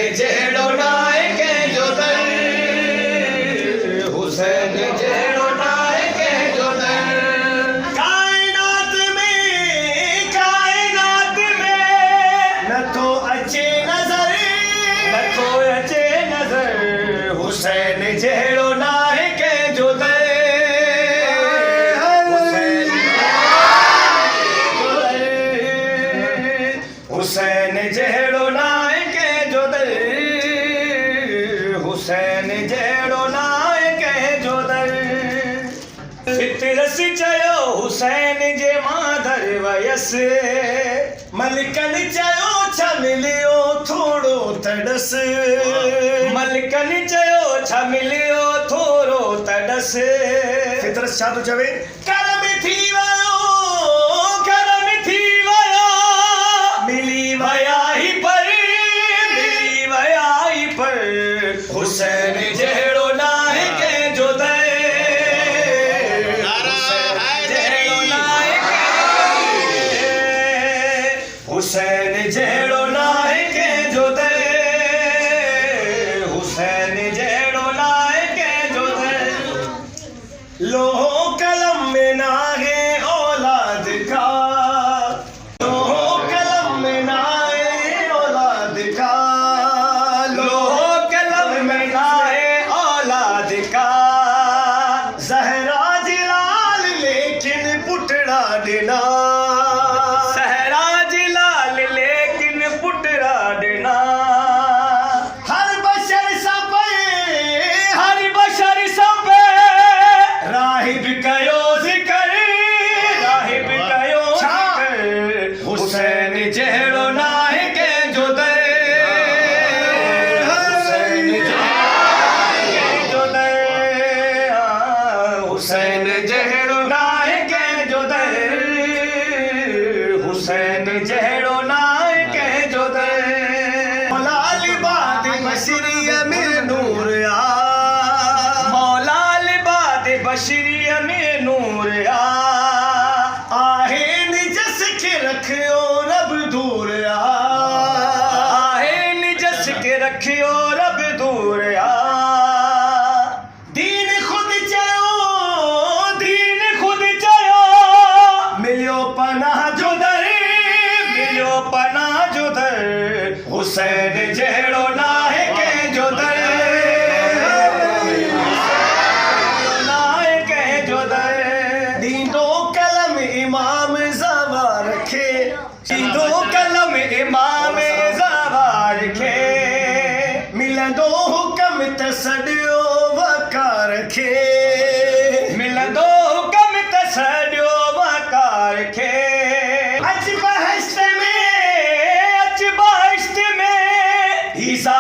जहिड़ो नाहे कंहिंजो दर, हुसैन जहिड़ो नाहे कंहिंजो दर। कायनात में नथो अचे नज़र, नथो अचे नज़र, हुसैन जहिड़ो नाहे कंहिंजो दर। हुसैन जहिड़ो नाहे कंहिंजो दर, हुसैन जहिड़ो नाहे कंहिंजो दर। फितरस चयो हुसैन जे माधर वयसि, मलिकनि चयो छा मिलियो थोड़ो तड़स, मलिकनि चयो छा मिलियो थोरो तड़स। फितरस छा थो चवे? करम थी वियो, करम थी वियो, मिली वया ही पर, मिली वया ही पर, हुसैन जहिड़ो नाहे कंहिंजो दर। हुसैन जहिड़ो नाहे कंहिंजो दर, हुसैन जहिड़ो नाहे कंहिंजो दर। लोहो कलम में नाहे औलाद का, लोहो कलम में नाहे औलाद का, लोहो कलम में नाहे औलाद का, ज़हरा जलाल लेकिन पुटड़ा ॾिना, सहरा जलाल लेकिन पुटड़ा ॾिना। हर बशर सभे, हर बशर सब राहिब कयो ज़िक्र, राहिब कयो ज़िक्र, हुसैन जहिड़ो नाहे कंहिंजो दर। हुसैन जहिड़ो दर, हुसैन जहिड़ो नाहे कंहिंजो दर, हुसैन जहिड़ो नाहे कंहिंजो दर। मौला लिबाद बशरीअ में नूर आ, मौला लिबाद बशरीअ में नूर आ, आहे निजस खे रखियो रब दूर आ, आहे निजस के रखियो रब दूर आ। दीन खुद चयो, दीन खुद चयो, मिलियो पनाह जो जुदर, मिलियो पनाह जुदर, हुसैन जहिड़ो नाहे कंहिंजो दर। नाहे कंहिंजो दर। दींदो कलम इमाम ज़वा रखे, दींदो कलम इमाम ज़वार खे, मिलंदो हुकम त सॼो वकार खे, मिलंदो हुकम त सॼो वकार खे। अच बहश्त में, अच बहिश्त में, ईसा